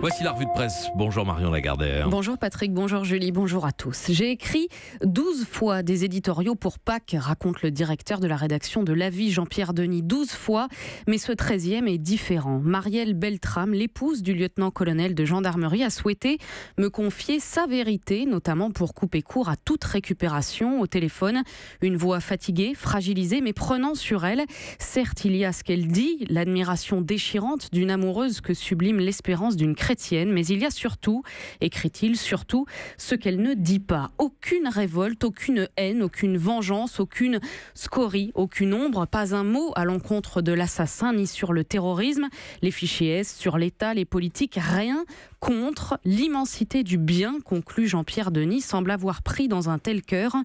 Voici la revue de presse. Bonjour Marion Lagardère. Bonjour Patrick, bonjour Julie, bonjour à tous. J'ai écrit 12 fois des éditoriaux pour Pâques, raconte le directeur de la rédaction de l'Avis, Jean-Pierre Denis. 12 fois, mais ce 13e est différent. Marielle Beltrame, l'épouse du lieutenant-colonel de gendarmerie, a souhaité me confier sa vérité, notamment pour couper court à toute récupération au téléphone. Une voix fatiguée, fragilisée, mais prenant sur elle. Certes, il y a ce qu'elle dit, l'admiration déchirante d'une amoureuse que sublime l'espérance d'une chrétienne, mais il y a surtout, écrit-il, surtout ce qu'elle ne dit pas. Aucune révolte, aucune haine, aucune vengeance, aucune scorie, aucune ombre, pas un mot à l'encontre de l'assassin ni sur le terrorisme, les fichiers S, sur l'État, les politiques, rien contre l'immensité du bien, conclut Jean-Pierre Denis, semble avoir pris dans un tel cœur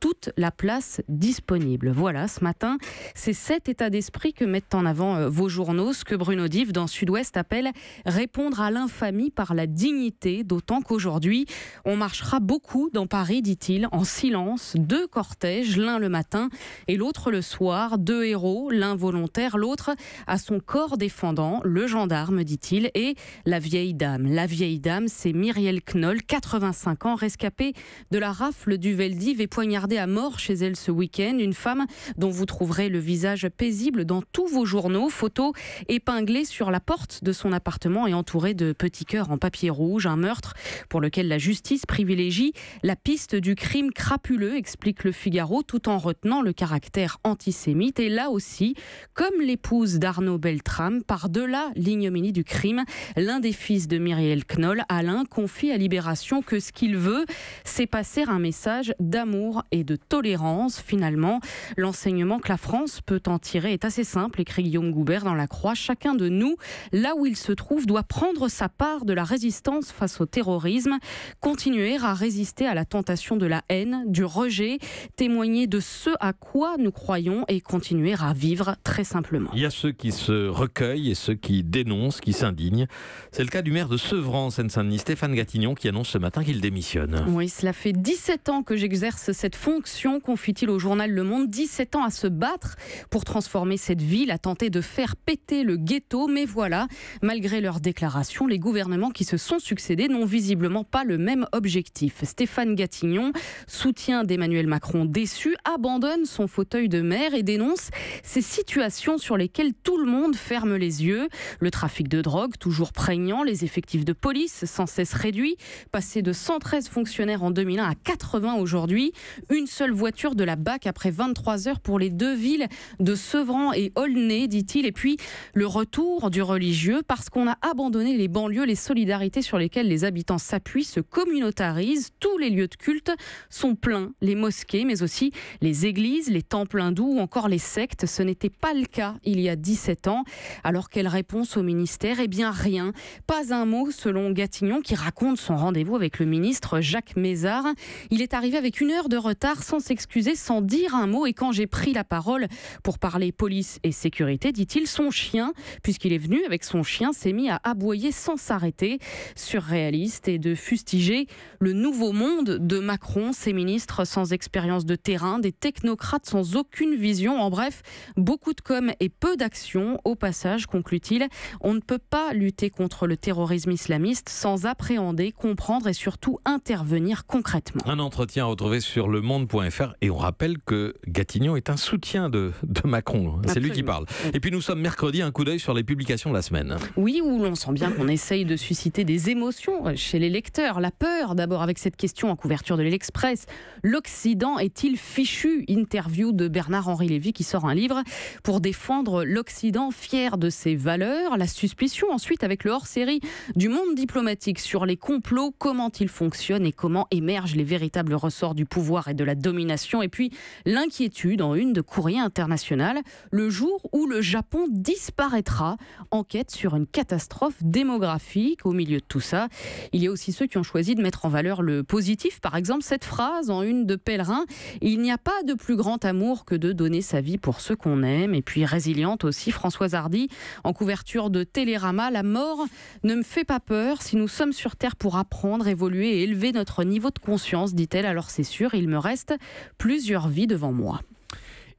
toute la place disponible. Voilà, ce matin, c'est cet état d'esprit que mettent en avant vos journaux, ce que Bruno Dive dans Sud-Ouest appelle répondre à l'infamie par la dignité, d'autant qu'aujourd'hui, on marchera beaucoup dans Paris, dit-il, en silence, 2 cortèges, l'un le matin et l'autre le soir, 2 héros, l'un volontaire, l'autre à son corps défendant, le gendarme, dit-il, et la vieille dame. La vieille dame, c'est Myriel Knoll, 85 ans, rescapée de la rafle du Veldiv et poignardée à mort chez elle ce week-end. Une femme dont vous trouverez le visage paisible dans tous vos journaux. Photo épinglée sur la porte de son appartement et entourée de petits cœurs en papier rouge. Un meurtre pour lequel la justice privilégie la piste du crime crapuleux, explique le Figaro, tout en retenant le caractère antisémite. Et là aussi, comme l'épouse d'Arnaud Beltrame, par-delà l'ignominie du crime, l'un des fils de Myriel Knoll, Alain, confie à Libération que ce qu'il veut, c'est passer un message d'amour et de tolérance. Finalement, l'enseignement que la France peut en tirer est assez simple, écrit Guillaume Goubert dans La Croix. Chacun de nous, là où il se trouve, doit prendre sa part de la résistance face au terrorisme, continuer à résister à la tentation de la haine, du rejet, témoigner de ce à quoi nous croyons et continuer à vivre très simplement. Il y a ceux qui se recueillent et ceux qui dénoncent, qui s'indignent. C'est le cas du maire de Sevran, en Seine-Saint-Denis, Stéphane Gatignon, qui annonce ce matin qu'il démissionne. Oui, cela fait 17 ans que j'exerce cette fonction, confie-t-il au journal Le Monde. 17 ans à se battre pour transformer cette ville, à tenter de faire péter le ghetto. Mais voilà, malgré leurs déclarations, les gouvernements qui se sont succédés n'ont visiblement pas le même objectif. Stéphane Gatignon, soutien d'Emmanuel Macron déçu, abandonne son fauteuil de maire et dénonce ces situations sur lesquelles tout le monde ferme les yeux. Le trafic de drogue, toujours prégnant, les effectifs de police sans cesse réduits, passés de 113 fonctionnaires en 2001 à 80 aujourd'hui. Une seule voiture de la BAC après 23 heures pour les 2 villes de Sevran et Aulnay, dit-il. Et puis le retour du religieux, parce qu'on a abandonné les banlieues, les solidarités sur lesquelles les habitants s'appuient se communautarisent. Tous les lieux de culte sont pleins, les mosquées, mais aussi les églises, les temples hindous ou encore les sectes. Ce n'était pas le cas il y a 17 ans. Alors quelle réponse au ministère ? Eh bien rien. Pas un mot selon Gatignon qui raconte son rendez-vous avec le ministre Jacques Mézard. Il est arrivé avec 1 heure de retard sans s'excuser, sans dire un mot. Et quand j'ai pris la parole pour parler police et sécurité, dit-il, son chien, puisqu'il est venu avec son chien, s'est mis à aboyer sans s'arrêter. Surréaliste, et de fustiger le nouveau monde de Macron, ses ministres sans expérience de terrain, des technocrates sans aucune vision. En bref, beaucoup de com et peu d'action. Au passage, conclut-il, on ne peut pas lutter contre le terrorisme islamiste sans appréhender, comprendre et surtout intervenir concrètement. Un entretien à retrouver sur lemonde.fr et on rappelle que Gatignon est un soutien de Macron. C'est lui qui parle. Et puis nous sommes mercredi, un coup d'œil sur les publications de la semaine. Oui, où l'on sent bien qu'on essaye de susciter des émotions chez les lecteurs. La peur, d'abord avec cette question en couverture de l'Express. L'Occident est-il fichu ? Interview de Bernard-Henri Lévy qui sort un livre pour défendre l'Occident fier de ses valeurs. La suspicion ensuite avec le hors-série du monde diplomatique sur les complots, comment ils fonctionnent et comment émergent les véritables ressorts du pouvoir et de la domination. Et puis l'inquiétude en une de Courrier International, le jour où le Japon disparaîtra. Enquête sur une catastrophe démographique. Au milieu de tout ça, il y a aussi ceux qui ont choisi de mettre en valeur le positif. Par exemple, cette phrase en une de Pèlerin: il n'y a pas de plus grand amour que de donner sa vie pour ceux qu'on aime. Et puis résiliente aussi, Françoise Hardy, en couverture de Télérama: la mort ne me fait pas peur. Si nous sommes sur Terre pour apprendre, évoluer et élever notre niveau de conscience, dit-elle, alors c'est sûr, il me reste plusieurs vies devant moi.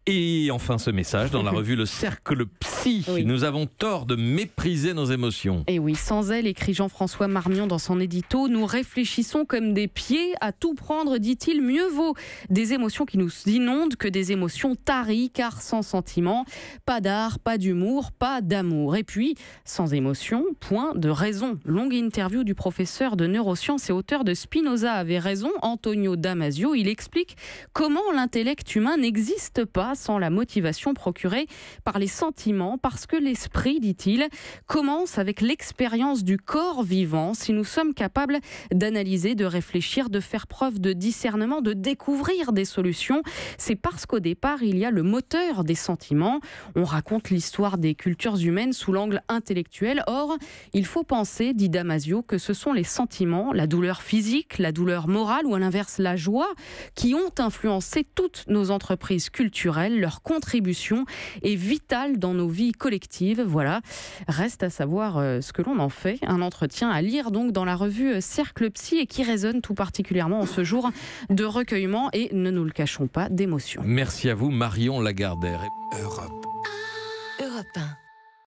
Et enfin ce message dans la revue Le Cercle Psy. Oui. Nous avons tort de mépriser nos émotions. Et oui, sans elle, écrit Jean-François Marmion dans son édito, nous réfléchissons comme des pieds à tout prendre, dit-il. Mieux vaut des émotions qui nous inondent que des émotions taries, car sans sentiment, pas d'art, pas d'humour, pas d'amour. Et puis, sans émotion, point de raison. Longue interview du professeur de neurosciences et auteur de Spinoza avait raison, Antonio Damasio. Il explique comment l'intellect humain n'existe pas sans la motivation procurée par les sentiments, parce que l'esprit, dit-il, commence avec l'expérience du corps vivant. Si nous sommes capables d'analyser, de réfléchir, de faire preuve de discernement, de découvrir des solutions, c'est parce qu'au départ, il y a le moteur des sentiments. On raconte l'histoire des cultures humaines sous l'angle intellectuel. Or, il faut penser, dit Damasio, que ce sont les sentiments, la douleur physique, la douleur morale ou à l'inverse la joie, qui ont influencé toutes nos entreprises culturelles. Leur contribution est vitale dans nos vies collectives. Voilà, reste à savoir ce que l'on en fait. Un entretien à lire donc dans la revue Cercle Psy et qui résonne tout particulièrement en ce jour de recueillement et, ne nous le cachons pas, d'émotion. Merci à vous Marion Lagardère. Europe 1.